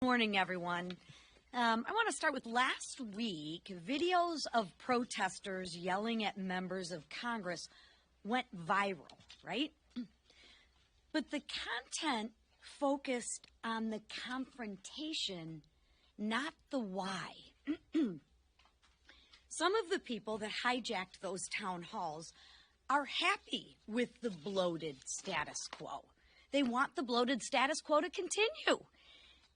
Morning, everyone. I want to start with last week. Videos of protesters yelling at members of Congress went viral, right? But the content focused on the confrontation, not the why. Some of the people that hijacked those town halls are happy with the bloated status quo. They want the bloated status quo to continue.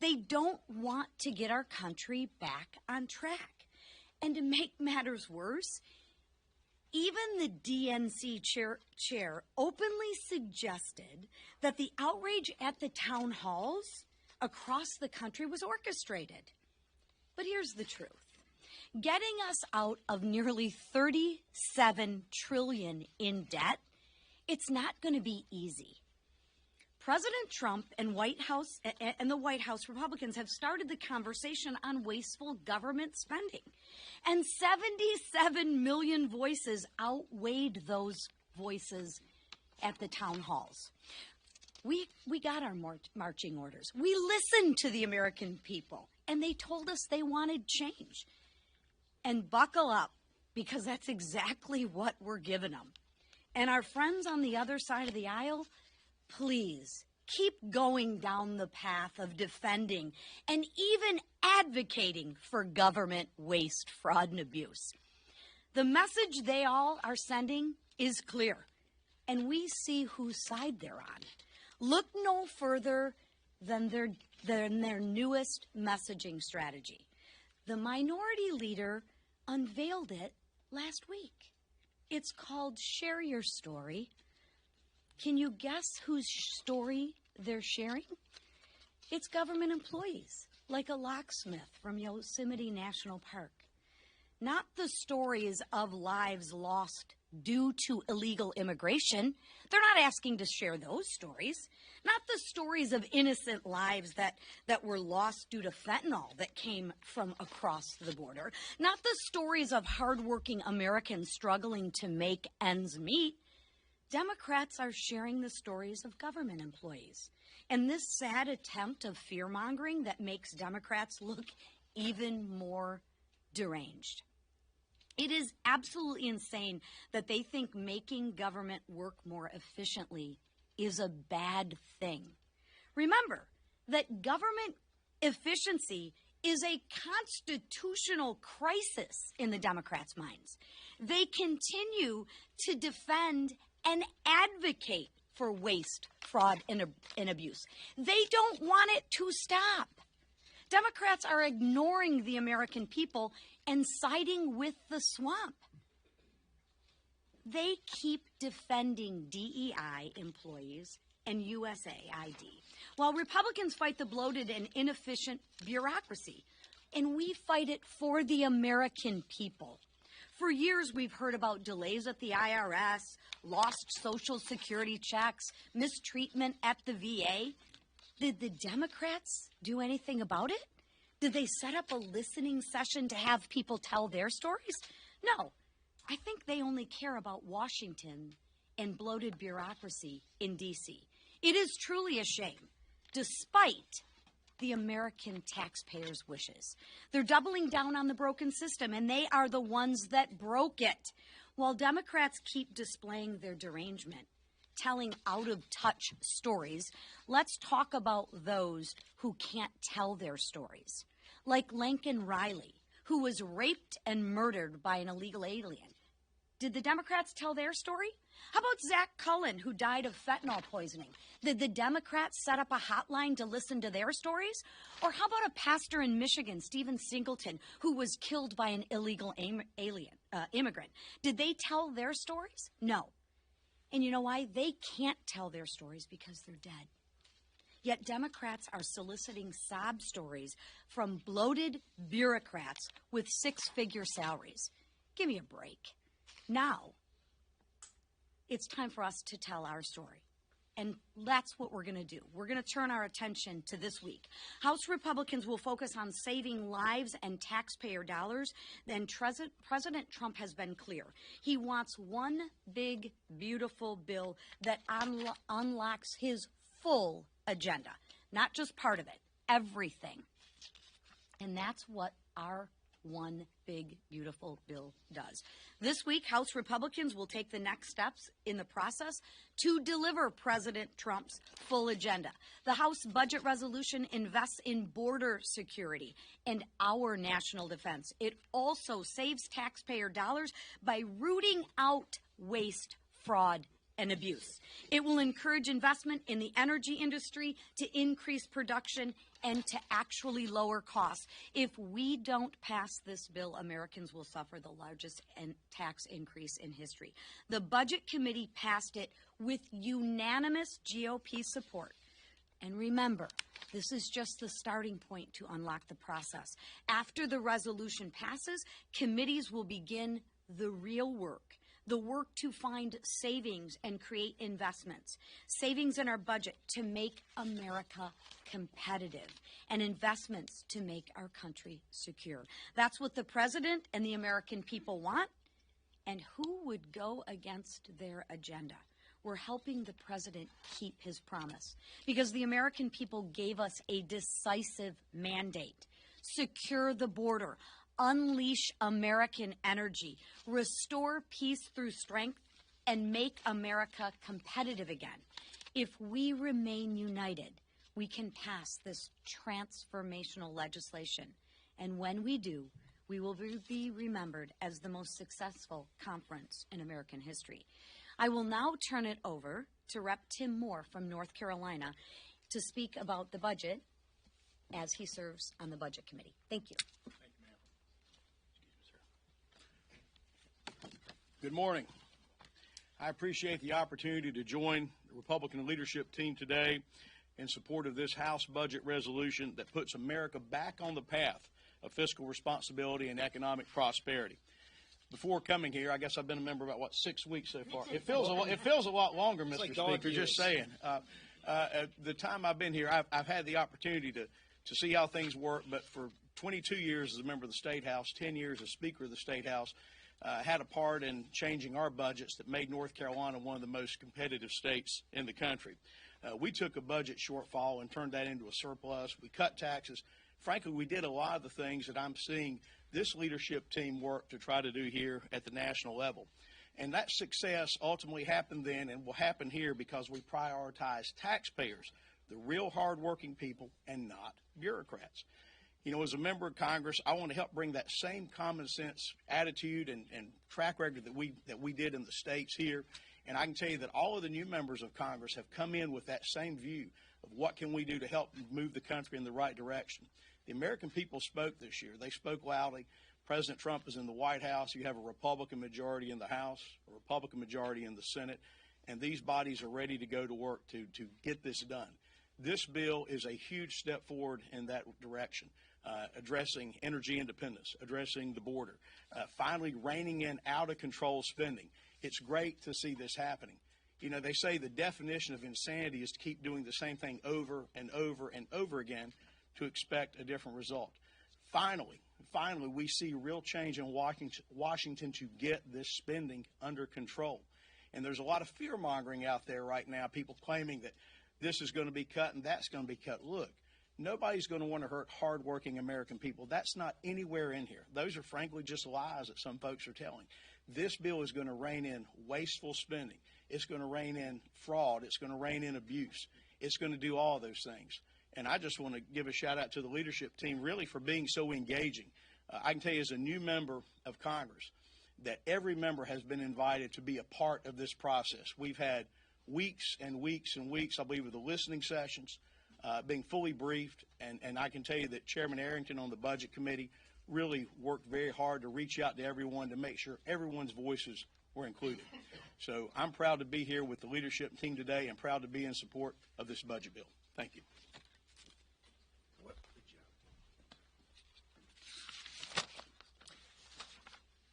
They don't want to get our country back on track. And to make matters worse, even the DNC chair openly suggested that the outrage at the town halls across the country was orchestrated. But here's the truth. Getting us out of nearly $37 trillion in debt, it's not going to be easy. President Trump and the White House Republicans have started the conversation on wasteful government spending. And 77 million voices outweighed those voices at the town halls. We got our marching orders. We listened to the American people, and they told us they wanted change. And buckle up, because that's exactly what we're giving them. And our friends on the other side of the aisle, please keep going down the path of defending and even advocating for government waste, fraud, and abuse. The message they all are sending is clear, and we see whose side they're on. Look no further than their newest messaging strategy. The minority leader unveiled it last week. It's called Share Your Story. Can you guess whose story they're sharing? It's government employees, like a locksmith from Yosemite National Park. Not the stories of lives lost due to illegal immigration. They're not asking to share those stories. Not the stories of innocent lives that were lost due to fentanyl that came from across the border. Not the stories of hardworking Americans struggling to make ends meet. Democrats are sharing the stories of government employees. And this sad attempt of fear-mongering that makes Democrats look even more deranged. It is absolutely insane that they think making government work more efficiently is a bad thing. Remember that government efficiency is a constitutional crisis in the Democrats' minds. They continue to defend and advocate for waste, fraud, and abuse. They don't want it to stop. Democrats are ignoring the American people and siding with the swamp. They keep defending DEI employees and USAID, while Republicans fight the bloated and inefficient bureaucracy, and we fight it for the American people. For years, we've heard about delays at the IRS, lost Social Security checks, mistreatment at the VA. Did the Democrats do anything about it? Did they set up a listening session to have people tell their stories? No. I think they only care about Washington and bloated bureaucracy in D.C. It is truly a shame, despite the American taxpayers' wishes. They're doubling down on the broken system, and they are the ones that broke it. While Democrats keep displaying their derangement, telling out-of-touch stories, let's talk about those who can't tell their stories. Like Lincoln Riley, who was raped and murdered by an illegal alien. Did the Democrats tell their story? How about Zach Cullen, who died of fentanyl poisoning? Did the Democrats set up a hotline to listen to their stories? Or how about a pastor in Michigan, Stephen Singleton, who was killed by an illegal immigrant? Did they tell their stories? No. And you know why? They can't tell their stories because they're dead. Yet Democrats are soliciting sob stories from bloated bureaucrats with six-figure salaries. Give me a break. Now, it's time for us to tell our story. And that's what we're going to do. We're going to turn our attention to this week. House Republicans will focus on saving lives and taxpayer dollars. Then President Trump has been clear. He wants one big, beautiful bill that unlocks his full agenda, not just part of it, everything. And that's what our one big, beautiful bill does. This week, House Republicans will take the next steps in the process to deliver President Trump's full agenda. The House budget resolution invests in border security and our national defense. It also saves taxpayer dollars by rooting out waste, fraud, and abuse. It will encourage investment in the energy industry to increase production and to actually lower costs. If we don't pass this bill, Americans will suffer the largest tax increase in history. The Budget Committee passed it with unanimous GOP support. And remember, this is just the starting point to unlock the process. After the resolution passes, committees will begin the real work. The work to find savings and create investments. Savings in our budget to make America competitive, and investments to make our country secure. That's what the president and the American people want, and who would go against their agenda? We're helping the president keep his promise, because the American people gave us a decisive mandate. Secure the border. Unleash American energy, restore peace through strength, and make America competitive again. If we remain united, we can pass this transformational legislation. And when we do, we will be remembered as the most successful conference in American history. I will now turn it over to Rep. Tim Moore from North Carolina to speak about the budget as he serves on the Budget Committee. Thank you. Good morning. I appreciate the opportunity to join the Republican leadership team today in support of this House budget resolution that puts America back on the path of fiscal responsibility and economic prosperity. Before coming here, I guess I've been a member about, 6 weeks so far. It feels a lot longer, Mr. Speaker, just saying. The time I've been here, I've had the opportunity to see how things work, but for 22 years as a member of the State House, 10 years as Speaker of the State House, had a part in changing our budgets that made North Carolina one of the most competitive states in the country. We took a budget shortfall and turned that into a surplus. We cut taxes. Frankly, we did a lot of the things that I'm seeing this leadership team work to try to do here at the national level. And that success ultimately happened then and will happen here because we prioritize taxpayers, the real hardworking people, and not bureaucrats. You know, as a member of Congress, I want to help bring that same common sense attitude and track record that we did in the states here. And I can tell you that all of the new members of Congress have come in with that same view of what can we do to help move the country in the right direction. The American people spoke this year. They spoke loudly. President Trump is in the White House. You have a Republican majority in the House, a Republican majority in the Senate, and these bodies are ready to go to work to get this done. This bill is a huge step forward in that direction. Addressing energy independence, addressing the border, finally reining in out-of-control spending. It's great to see this happening. You know, they say the definition of insanity is to keep doing the same thing over and over and over again to expect a different result. Finally, we see real change in Washington to get this spending under control. And there's a lot of fear-mongering out there right now, people claiming that this is going to be cut and that's going to be cut. Look. Nobody's going to want to hurt hardworking American people. That's not anywhere in here. Those are frankly just lies that some folks are telling. This bill is going to rein in wasteful spending. It's going to rein in fraud. It's going to rein in abuse. It's going to do all those things. And I just want to give a shout out to the leadership team really for being so engaging. I can tell you as a new member of Congress that every member has been invited to be a part of this process. We've had weeks and weeks and weeks, I believe, of the listening sessions. Being fully briefed, and I can tell you that Chairman Arrington on the Budget Committee really worked very hard to reach out to everyone to make sure everyone's voices were included. So I'm proud to be here with the leadership team today and proud to be in support of this budget bill. Thank you.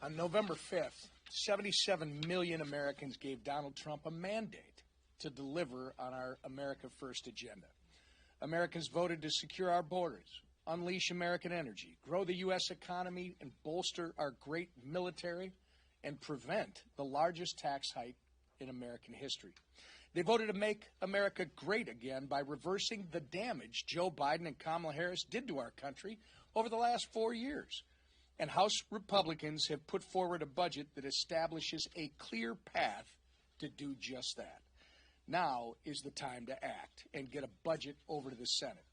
On November 5th, 77 million Americans gave Donald Trump a mandate to deliver on our America First agenda. Americans voted to secure our borders, unleash American energy, grow the U.S. economy, and bolster our great military, and prevent the largest tax hike in American history. They voted to make America great again by reversing the damage Joe Biden and Kamala Harris did to our country over the last 4 years. And House Republicans have put forward a budget that establishes a clear path to do just that. Now is the time to act and get a budget over to the Senate.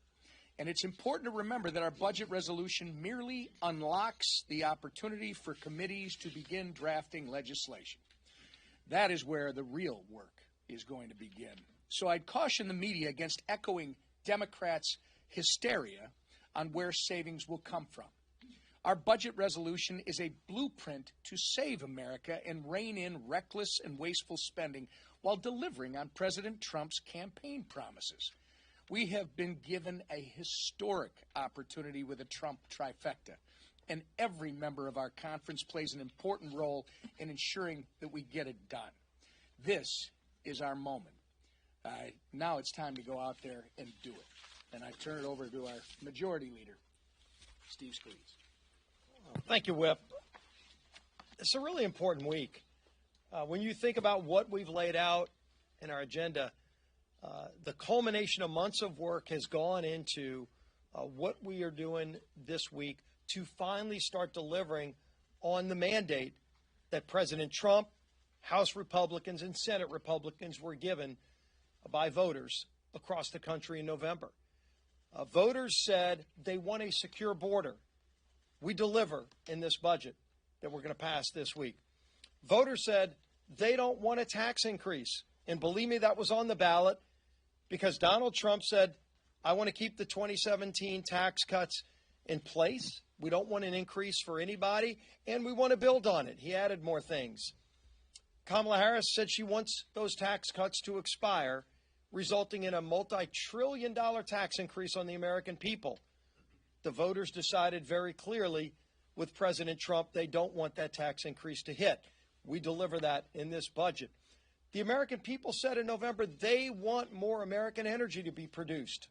And it's important to remember that our budget resolution merely unlocks the opportunity for committees to begin drafting legislation. That is where the real work is going to begin. So I'd caution the media against echoing Democrats' hysteria on where savings will come from. Our budget resolution is a blueprint to save America and rein in reckless and wasteful spending while delivering on President Trump's campaign promises. We have been given a historic opportunity with a Trump trifecta, and every member of our conference plays an important role in ensuring that we get it done. This is our moment. Now it's time to go out there and do it. And I turn it over to our majority leader, Steve Scalise. Thank you, Whip. It's a really important week. When you think about what we've laid out in our agenda, the culmination of months of work has gone into what we are doing this week to finally start delivering on the mandate that President Trump, House Republicans, and Senate Republicans were given by voters across the country in November. Voters said they want a secure border. We deliver in this budget that we're going to pass this week. Voters said they don't want a tax increase. And believe me, that was on the ballot because Donald Trump said, I want to keep the 2017 tax cuts in place. We don't want an increase for anybody, and we want to build on it. He added more things. Kamala Harris said she wants those tax cuts to expire, resulting in a multi-trillion-dollar tax increase on the American people. The voters decided very clearly with President Trump they don't want that tax increase to hit. We deliver that in this budget. The American people said in November they want more American energy to be produced.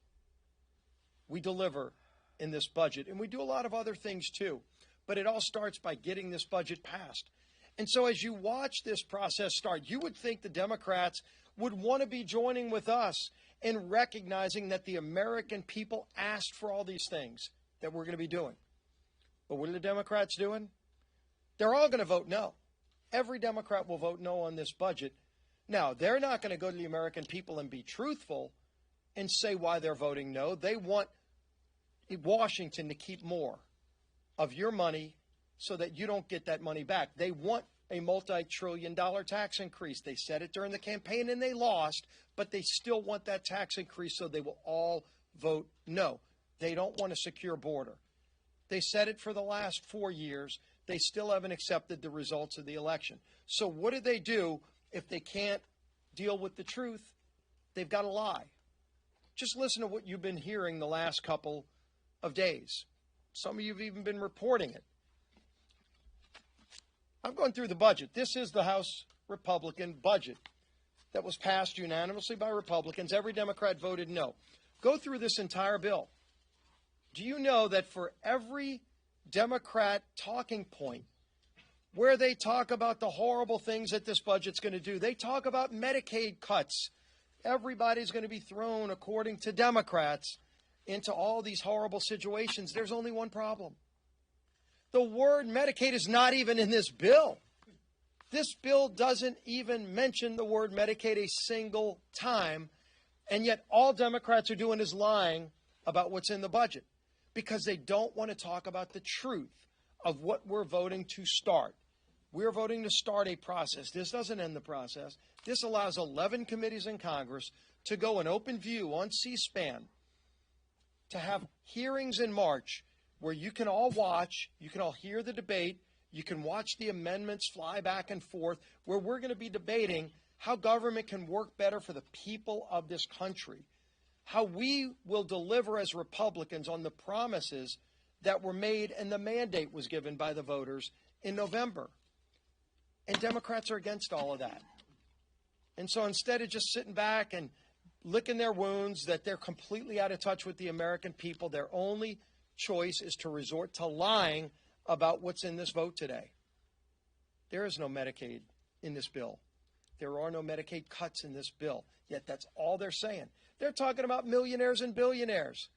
We deliver in this budget, and we do a lot of other things too. But it all starts by getting this budget passed. And so as you watch this process start, you would think the Democrats would want to be joining with us in recognizing that the American people asked for all these things that we're going to be doing. But what are the Democrats doing? They're all going to vote no. Every Democrat will vote no on this budget. Now, they're not going to go to the American people and be truthful and say why they're voting no. They want Washington to keep more of your money so that you don't get that money back. They want a multi-trillion-dollar tax increase. They said it during the campaign and they lost, but they still want that tax increase, so they will all vote no. They don't want a secure border. They said it for the last 4 years. They still haven't accepted the results of the election. So what do if they can't deal with the truth? They've got to lie. Just listen to what you've been hearing the last couple of days. Some of you have even been reporting it. I'm going through the budget. This is the House Republican budget that was passed unanimously by Republicans. Every Democrat voted no. Go through this entire bill. Do you know that for every Democrat talking point where they talk about the horrible things that this budget's going to do, they talk about Medicaid cuts. Everybody's going to be thrown, according to Democrats, into all these horrible situations. There's only one problem. The word Medicaid is not even in this bill. This bill doesn't even mention the word Medicaid a single time, and yet all Democrats are doing is lying about what's in the budget because they don't want to talk about the truth of what we're voting to start. We're voting to start a process. This doesn't end the process. This allows 11 committees in Congress to go an open view on C-SPAN, to have hearings in March where you can all watch, you can all hear the debate, you can watch the amendments fly back and forth, where we're going to be debating how government can work better for the people of this country, how we will deliver as Republicans on the promises that were made and the mandate was given by the voters in November. And Democrats are against all of that. And so instead of just sitting back and licking their wounds that they're completely out of touch with the American people, their only choice is to resort to lying about what's in this vote today. There is no Medicaid in this bill. There are no Medicaid cuts in this bill, yet that's all they're saying. They're talking about millionaires and billionaires.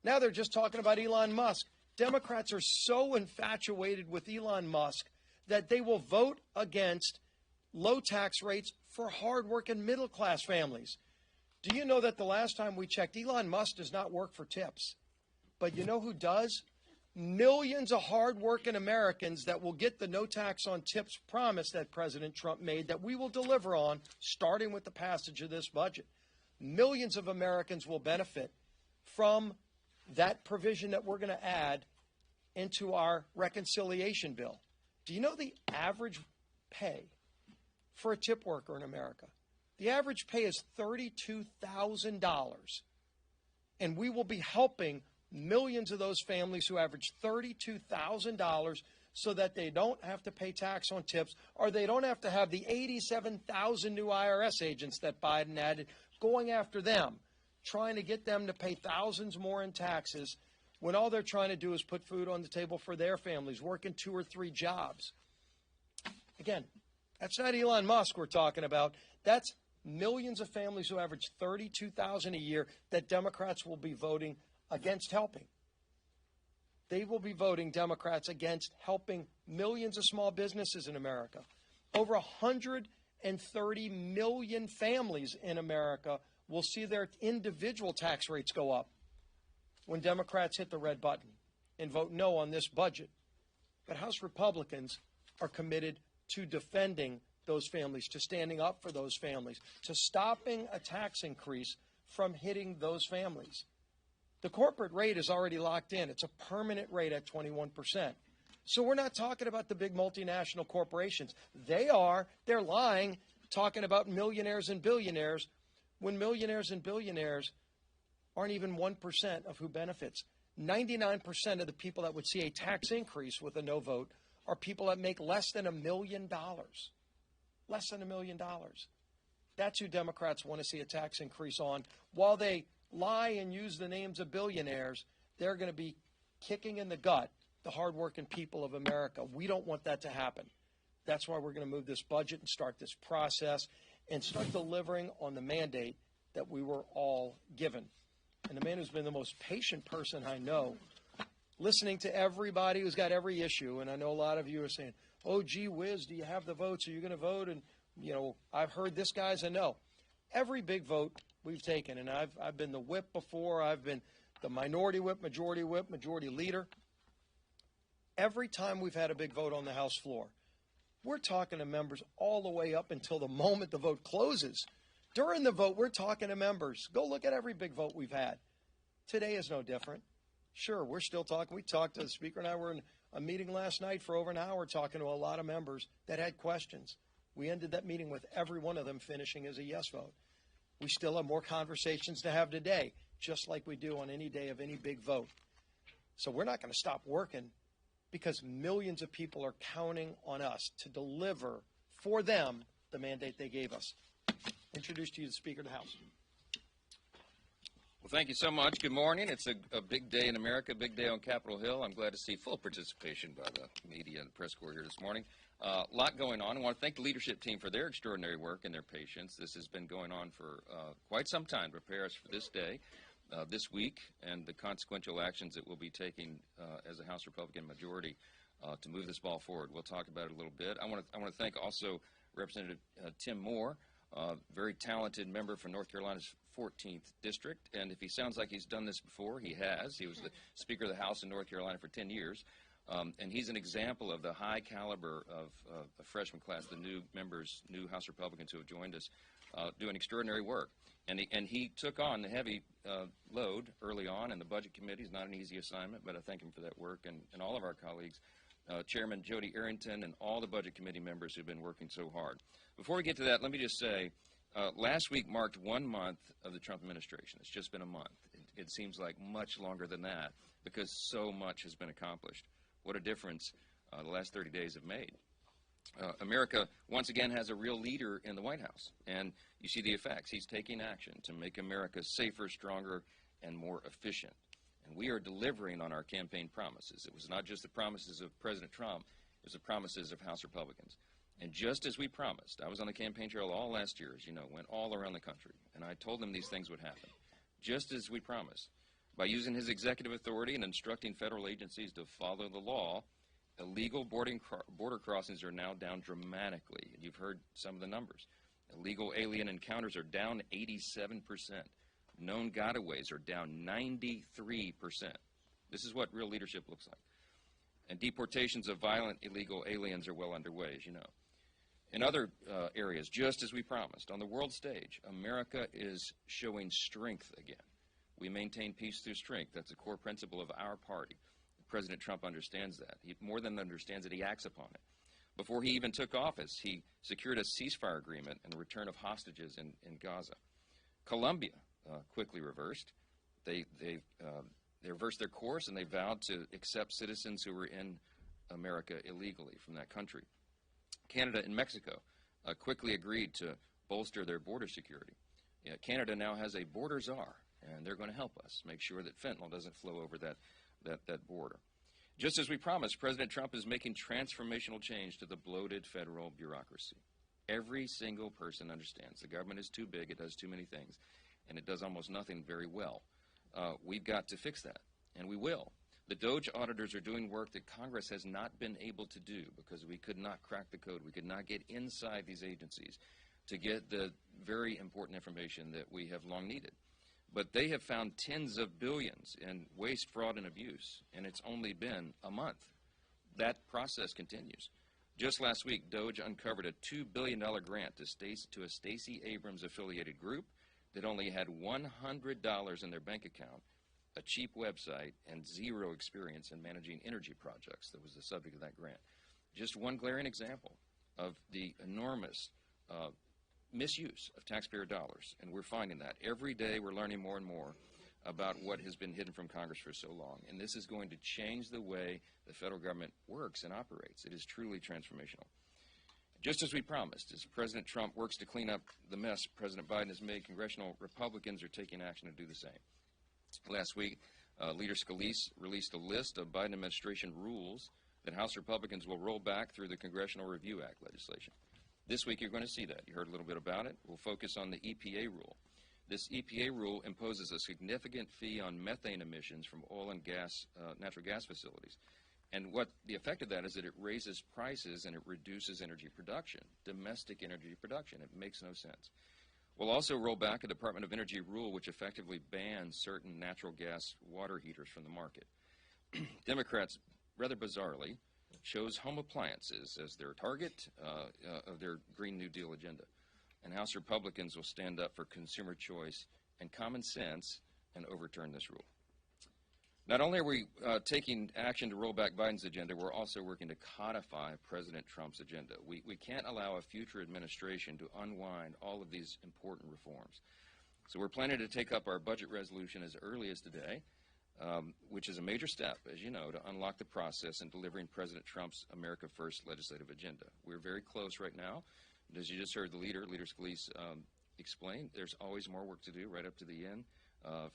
Now they're just talking about Elon Musk. Democrats are so infatuated with Elon Musk that they will vote against low tax rates for hardworking middle-class families. Do you know that the last time we checked, Elon Musk does not work for tips? But you know who does? Millions of hardworking Americans that will get the no tax on tips promise that President Trump made that we will deliver on, starting with the passage of this budget. Millions of Americans will benefit from that provision that we're going to add into our reconciliation bill. Do you know the average pay for a tip worker in America? The average pay is $32,000. And we will be helping millions of those families who average $32,000 so that they don't have to pay tax on tips, or they don't have to have the 87,000 new IRS agents that Biden added going after them, trying to get them to pay thousands more in taxes when all they're trying to do is put food on the table for their families, working 2 or 3 jobs. Again, that's not Elon Musk we're talking about. That's millions of families who average $32,000 a year that Democrats will be voting against helping. They will be voting Democrats against helping millions of small businesses in America. Over 130 million families in America will see their individual tax rates go up when Democrats hit the red button and vote no on this budget. But House Republicans are committed to defending those families, to standing up for those families, to stopping a tax increase from hitting those families. The corporate rate is already locked in. It's a permanent rate at 21%. So we're not talking about the big multinational corporations. They're lying, talking about millionaires and billionaires, when millionaires and billionaires aren't even 1% of who benefits. 99% of the people that would see a tax increase with a no vote are people that make less than $1 million. Less than $1 million. That's who Democrats want to see a tax increase on. While they lie and use the names of billionaires, they're going to be kicking in the gut the hardworking people of America. We don't want that to happen. That's why we're going to move this budget and start this process and start delivering on the mandate that we were all given. And the man who's been the most patient person I know, listening to everybody who's got every issue, and I know a lot of you are saying, oh, gee whiz, do you have the votes? Are you going to vote? And, you know, I've heard this guy's a no. Every big vote we've taken, and I've been the whip before, I've been the minority whip, majority leader. Every time we've had a big vote on the House floor, we're talking to members all the way up until the moment the vote closes. During the vote, we're talking to members. Go look at every big vote we've had. Today is no different. Sure, we're still talking. We talked to the Speaker and I were in a meeting last night for over an hour talking to a lot of members that had questions. We ended that meeting with every one of them finishing as a yes vote. We still have more conversations to have today, just like we do on any day of any big vote. So we're not going to stop working because millions of people are counting on us to deliver for them the mandate they gave us. Introduce to you the Speaker of the House. Well, thank you so much. Good morning. It's a big day in America, a big day on Capitol Hill. I'm glad to see full participation by the media and the press corps here this morning. A lot going on. I want to thank the leadership team for their extraordinary work and their patience. This has been going on for quite some time to prepare us for this day, this week, and the consequential actions that we'll be taking as a House Republican majority to move this ball forward. We'll talk about it a little bit. I want to thank also Representative Tim Moore, very talented member from North Carolina's 14th District, and if he sounds like he's done this before, he has. He was the Speaker of the House in North Carolina for 10 years, and he's an example of the high caliber of a freshman class, the new members, new House Republicans who have joined us, doing extraordinary work. And he took on the heavy load early on, and the Budget Committee is not an easy assignment, but I thank him for that work, and all of our colleagues, Chairman Jody Arrington and all the Budget Committee members who've been working so hard. Before we get to that, let me just say, last week marked 1 month of the Trump administration. It's just been a month. It seems like much longer than that because so much has been accomplished. What a difference the last 30 days have made. America, once again, has a real leader in the White House, and you see the effects. He's taking action to make America safer, stronger, and more efficient. And we are delivering on our campaign promises. It was not just the promises of President Trump, it was the promises of House Republicans. And just as we promised, I was on the campaign trail all last year, as you know, went all around the country, and I told them these things would happen. Just as we promised, by using his executive authority and instructing federal agencies to follow the law, illegal border crossings are now down dramatically. You've heard some of the numbers. Illegal alien encounters are down 87%. Known gotaways are down 93%. This is what real leadership looks like. And deportations of violent illegal aliens are well underway, as you know. In other areas, just as we promised, on the world stage, America is showing strength again. We maintain peace through strength. That's a core principle of our party. President Trump understands that. He more than understands it, he acts upon it. Before he even took office, he secured a ceasefire agreement and the return of hostages in Gaza. Colombia quickly reversed. They reversed their course, and they vowed to accept citizens who were in America illegally from that country. Canada and Mexico quickly agreed to bolster their border security. Canada now has a border czar, and they're going to help us make sure that fentanyl doesn't flow over that border. Just as we promised, President Trump is making transformational change to the bloated federal bureaucracy. Every single person understands the government is too big, it does too many things, and it does almost nothing very well. We've got to fix that, and we will. The DOJ auditors are doing work that Congress has not been able to do because we could not crack the code. We could not get inside these agencies to get the very important information that we have long needed. But they have found tens of billions in waste, fraud, and abuse, and it's only been a month. That process continues. Just last week, DOJ uncovered a $2 billion grant to a Stacey Abrams-affiliated group that only had $100 in their bank account, a cheap website, and zero experience in managing energy projects that was the subject of that grant. Just one glaring example of the enormous misuse of taxpayer dollars, and we're finding that. Every day we're learning more and more about what has been hidden from Congress for so long, and this is going to change the way the federal government works and operates. It is truly transformational. Just as we promised, as President Trump works to clean up the mess President Biden has made, congressional Republicans are taking action to do the same. Last week, Leader Scalise released a list of Biden administration rules that House Republicans will roll back through the Congressional Review Act legislation. This week you're going to see that. You heard a little bit about it. We'll focus on the EPA rule. This EPA rule imposes a significant fee on methane emissions from oil and gas, natural gas facilities. And what the effect of that is that it raises prices and it reduces energy production, domestic energy production. It makes no sense. We'll also roll back a Department of Energy rule which effectively bans certain natural gas water heaters from the market. Democrats, rather bizarrely, chose home appliances as their target of their Green New Deal agenda. And House Republicans will stand up for consumer choice and common sense and overturn this rule. Not only are we taking action to roll back Biden's agenda, we're also working to codify President Trump's agenda. We can't allow a future administration to unwind all of these important reforms. So we're planning to take up our budget resolution as early as today, which is a major step, as you know, to unlock the process in delivering President Trump's America First legislative agenda. We're very close right now. And as you just heard the Leader Scalise, explain, there's always more work to do right up to the end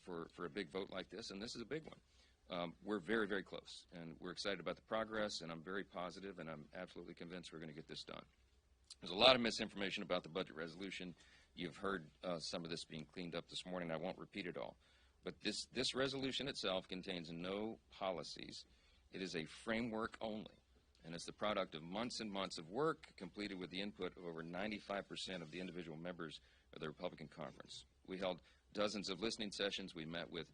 for a big vote like this, and this is a big one. We're very, very close, and we're excited about the progress, and I'm very positive, and I'm absolutely convinced we're going to get this done. There's a lot of misinformation about the budget resolution. You've heard some of this being cleaned up this morning. I won't repeat it all. But this resolution itself contains no policies. It is a framework only, and it's the product of months and months of work completed with the input of over 95% of the individual members of the Republican conference. We held dozens of listening sessions. We met with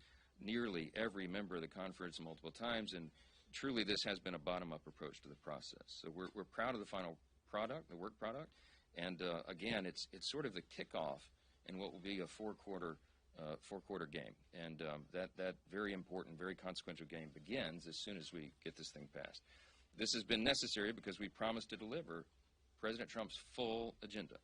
nearly every member of the conference multiple times, and truly this has been a bottom-up approach to the process. So we're proud of the final product, the work product, and again, it's sort of the kickoff in what will be a four-quarter game, and that very important, very consequential game begins as soon as we get this thing passed. This has been necessary because we promised to deliver President Trump's full agenda,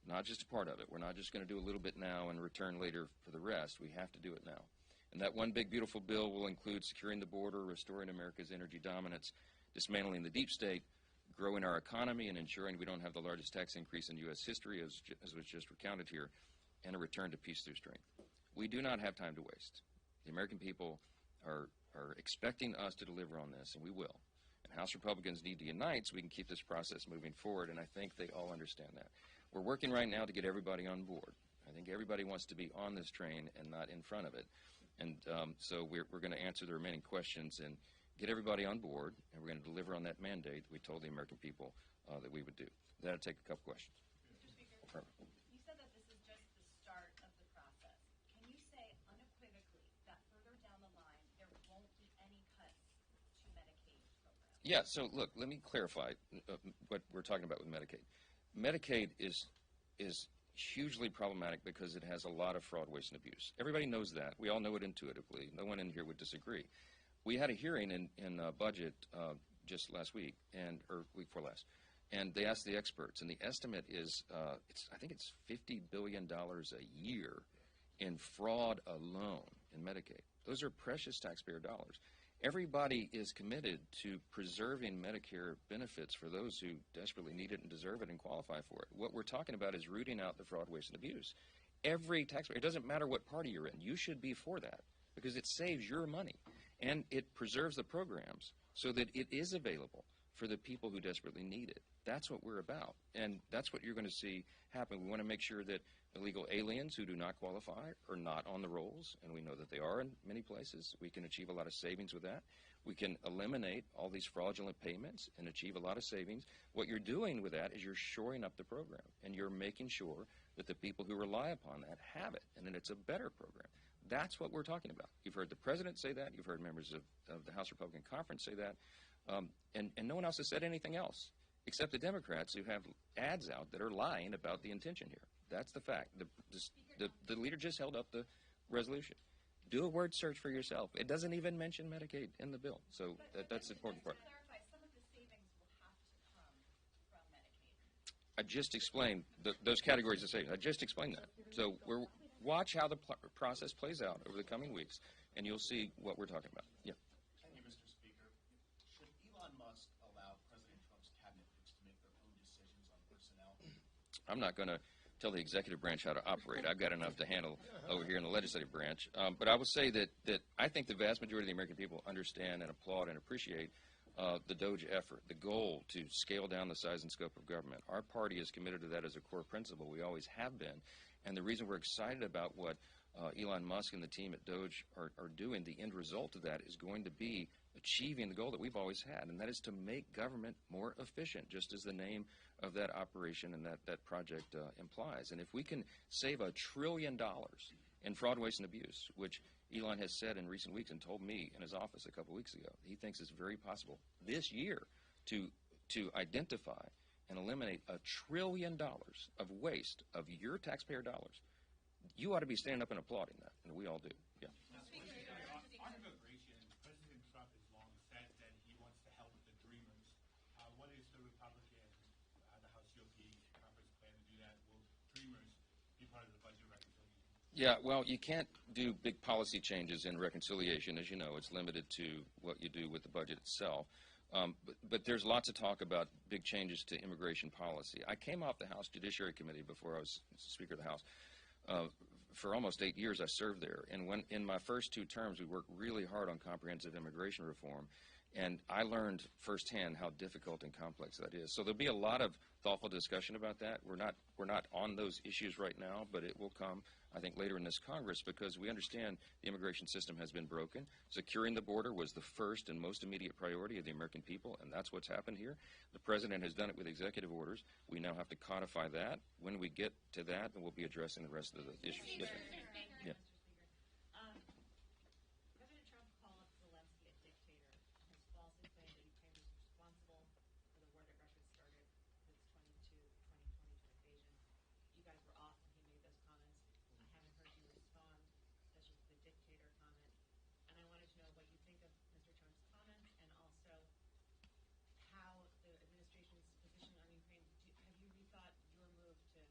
not just a part of it. We're not just going to do a little bit now and return later for the rest. We have to do it now. And that one big, beautiful bill will include securing the border, restoring America's energy dominance, dismantling the deep state, growing our economy, and ensuring we don't have the largest tax increase in U.S. history, as was just recounted here, and a return to peace through strength. We do not have time to waste. The American people are expecting us to deliver on this, and we will. And House Republicans need to unite so we can keep this process moving forward, and I think they all understand that. We're working right now to get everybody on board. I think everybody wants to be on this train and not in front of it. And so we're going to answer the remaining questions and get everybody on board, and we're going to deliver on that mandate that we told the American people that we would do. That'll take a couple questions. Mr. Speaker, you said that this is just the start of the process. Can you say unequivocally that further down the line there won't be any cuts to Medicaid programs? Yeah, so look, let me clarify what we're talking about with Medicaid. Medicaid is hugely problematic because it has a lot of fraud, waste, and abuse. Everybody knows that. We all know it intuitively. No one in here would disagree. We had a hearing in budget just last week, or week before last, and they asked the experts, and the estimate is, I think it's $50 billion a year in fraud alone in Medicaid. Those are precious taxpayer dollars. Everybody is committed to preserving Medicare benefits for those who desperately need it and deserve it and qualify for it. What we're talking about is rooting out the fraud, waste, and abuse. Every taxpayer, it doesn't matter what party you're in, you should be for that because it saves your money and it preserves the programs so that it is available for the people who desperately need it. That's what we're about, and that's what you're going to see happen. We want to make sure that illegal aliens who do not qualify are not on the rolls, and we know that they are in many places. We can achieve a lot of savings with that. We can eliminate all these fraudulent payments and achieve a lot of savings. What you're doing with that is you're shoring up the program, and you're making sure that the people who rely upon that have it, and that it's a better program. That's what we're talking about. You've heard the president say that. You've heard members of the House Republican Conference say that. And no one else has said anything else except the Democrats who have ads out that are lying about the intention here. That's the fact. The leader just held up the resolution. Do a word search for yourself. It doesn't even mention Medicaid in the bill. So that's the important part. To clarify, some of the savings will have to come from Medicaid. I just explained those categories of savings. I just explained that. So watch how the process plays out over the coming weeks, and you'll see what we're talking about. Yeah. Thank you, Mr. Speaker. Should Elon Musk allow President Trump's cabinet picks to make their own decisions on personnel? I'm not going to tell the executive branch how to operate. I've got enough to handle over here in the legislative branch. But I will say that I think the vast majority of the American people understand and applaud and appreciate the DOGE effort, the goal to scale down the size and scope of government. Our party is committed to that as a core principle. We always have been. And the reason we're excited about what Elon Musk and the team at DOGE are doing, the end result of that is going to be achieving the goal that we've always had, and that is to make government more efficient, just as the name of that operation and that project implies. And if we can save $1 trillion in fraud, waste, and abuse, which Elon has said in recent weeks and told me in his office a couple weeks ago, he thinks it's very possible this year to identify and eliminate $1 trillion of waste of your taxpayer dollars. You ought to be standing up and applauding that, and we all do. Yeah. On immigration, President Trump has long said that he wants to help the dreamers. What is the Republican, the House GOP conference plan to do that? Will dreamers be part of the budget reconciliation? Yeah, well, you can't do big policy changes in reconciliation. As you know, it's limited to what you do with the budget itself. But there's lots of talk about big changes to immigration policy. I came off the House Judiciary Committee before I was Speaker of the House. For almost 8 years, I served there. And when in my first 2 terms, we worked really hard on comprehensive immigration reform. And I learned firsthand how difficult and complex that is. So there'll be a lot of thoughtful discussion about that. We're not on those issues right now, but it will come, I think, later in this Congress because we understand the immigration system has been broken. Securing the border was the first and most immediate priority of the American people, and that's what's happened here. The president has done it with executive orders. We now have to codify that. When we get to that, then we'll be addressing the rest of the issues. Yes, ma'am. Yeah. President Trump called Zelensky a dictator and has falsely claimed that Ukraine was responsible for the war that Russia started with its 2022 invasion. You guys were off when he made those comments. I haven't heard you respond, especially to the dictator comment. And I wanted to know what you think of Mr. Trump's comments and also how the administration's position on Ukraine. Have you rethought your move to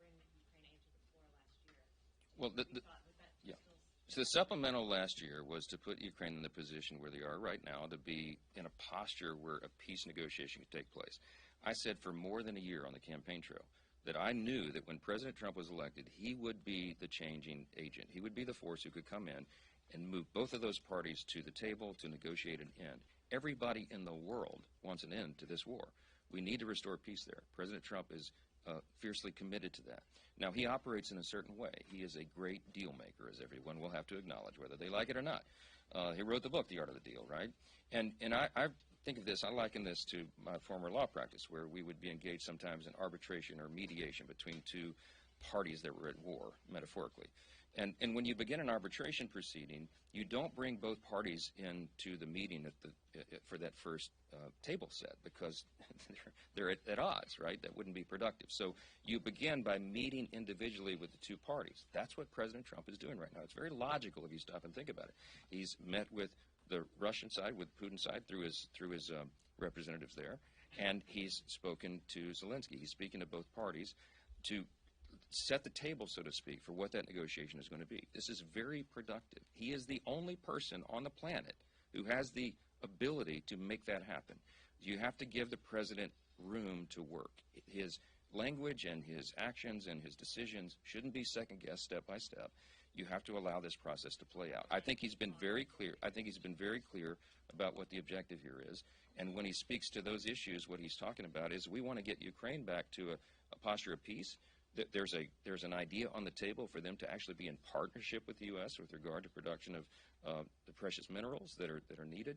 bring Ukraine aid to the floor last year? Well, So the supplemental last year was to put Ukraine in the position where they are right now, to be in a posture where a peace negotiation could take place. I said for more than a year on the campaign trail that I knew that when President Trump was elected, he would be the changing agent. He would be the force who could come in and move both of those parties to the table to negotiate an end. Everybody in the world wants an end to this war. We need to restore peace there. President Trump is fiercely committed to that. Now, he operates in a certain way. He is a great deal maker, as everyone will have to acknowledge, whether they like it or not. He wrote the book, The Art of the Deal, right? And I think of this, I liken this to my former law practice, where we would be engaged sometimes in arbitration or mediation between two parties that were at war, metaphorically. And when you begin an arbitration proceeding, you don't bring both parties into the meeting for that first table set, because they're at odds, right? That wouldn't be productive. So you begin by meeting individually with the two parties. That's what President Trump is doing right now. It's very logical if you stop and think about it. He's met with the Russian side, with Putin's side, through his representatives there, and he's spoken to Zelensky. He's speaking to both parties to set the table, so to speak, for what that negotiation is going to be. This is very productive. He is the only person on the planet who has the ability to make that happen. You have to give the president room to work. His language and his actions and his decisions shouldn't be second-guessed step by step. You have to allow this process to play out. I think he's been very clear. I think he's been very clear about what the objective here is. And when he speaks to those issues, what he's talking about is we want to get Ukraine back to a posture of peace. There's an idea on the table for them to actually be in partnership with the U.S. with regard to production of the precious minerals that are needed,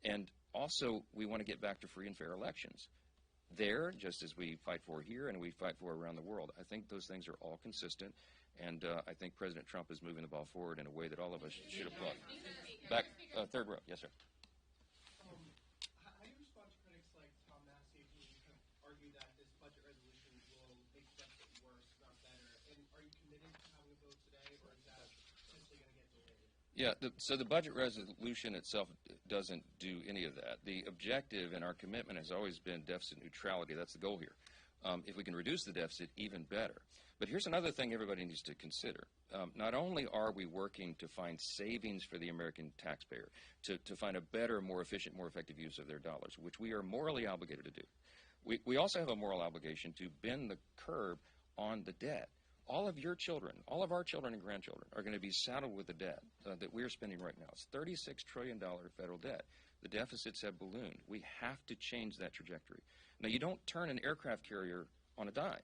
and also we want to get back to free and fair elections. There, just as we fight for here and we fight for around the world, I think those things are all consistent, and I think President Trump is moving the ball forward in a way that all of us should applaud. Back, third row, yes, sir. How do you respond to critics like Tom Massey, who kind of argue that this budget resolution will make Brexit worse, not better? And are you committed to having a vote today, or is that essentially going to get delayed? Yeah, so the budget resolution itself doesn't do any of that. The objective and our commitment has always been deficit neutrality. That's the goal here. If we can reduce the deficit, even better. But here's another thing everybody needs to consider. Not only are we working to find savings for the American taxpayer, to find a better, more efficient, more effective use of their dollars, which we are morally obligated to do. We also have a moral obligation to bend the curve on the debt. All of your children, all of our children and grandchildren are going to be saddled with the debt that we're spending right now. It's $36 trillion federal debt. The deficits have ballooned. We have to change that trajectory. Now, you don't turn an aircraft carrier on a dime.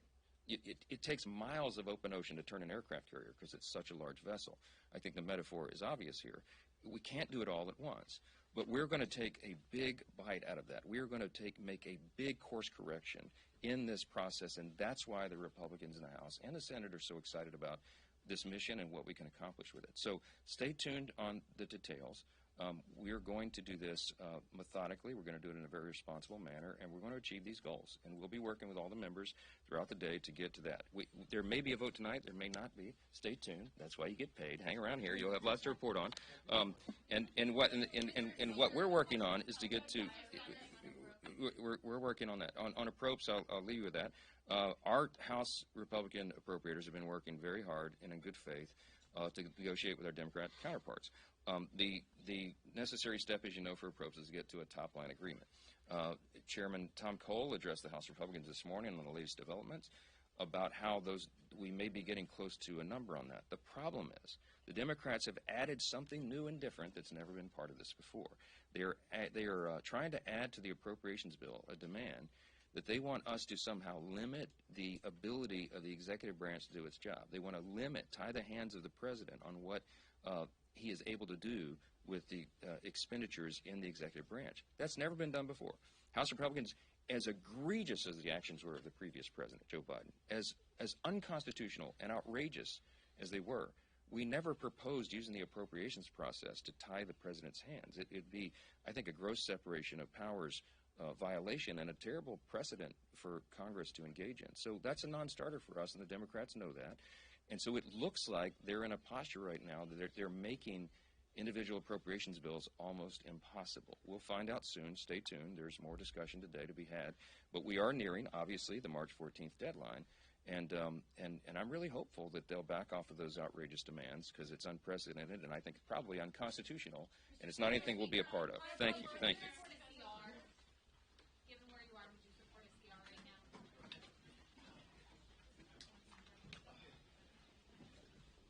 It takes miles of open ocean to turn an aircraft carrier because it's such a large vessel. I think the metaphor is obvious here. We can't do it all at once. But we're going to take a big bite out of that. We're going to make a big course correction in this process, and that's why the Republicans in the House and the Senate are so excited about this mission and what we can accomplish with it. So stay tuned on the details. We're going to do this methodically. We're going to do it in a very responsible manner, and we're going to achieve these goals. And we'll be working with all the members throughout the day to get to that. There may be a vote tonight. There may not be. Stay tuned. That's why you get paid. Hang around here. You'll have lots to report on. And what we're working on is to get to. We're working on that. On appropriations, I'll leave you with that. Our House Republican appropriators have been working very hard and in good faith to negotiate with our Democrat counterparts. The necessary step, as you know, for appropriations is to get to a top-line agreement. Chairman Tom Cole addressed the House Republicans this morning on the latest developments about how we may be getting close to a number on that. The problem is the Democrats have added something new and different that's never been part of this before. They are trying to add to the appropriations bill a demand that they want us to somehow limit the ability of the executive branch to do its job. They want to tie the hands of the president on what he is able to do with the expenditures in the executive branch. That's never been done before. House Republicans, as egregious as the actions were of the previous president, Joe Biden, as unconstitutional and outrageous as they were, we never proposed using the appropriations process to tie the president's hands. It'd be, I think, a gross separation of powers violation and a terrible precedent for Congress to engage in. So that's a non-starter for us, and the Democrats know that. And so it looks like they're in a posture right now that they're making individual appropriations bills almost impossible. We'll find out soon. Stay tuned. There's more discussion today to be had. But we are nearing, obviously, the March 14th deadline. And I'm really hopeful that they'll back off of those outrageous demands because it's unprecedented and I think probably unconstitutional, and it's not anything we'll be a part of. Thank you. Thank you.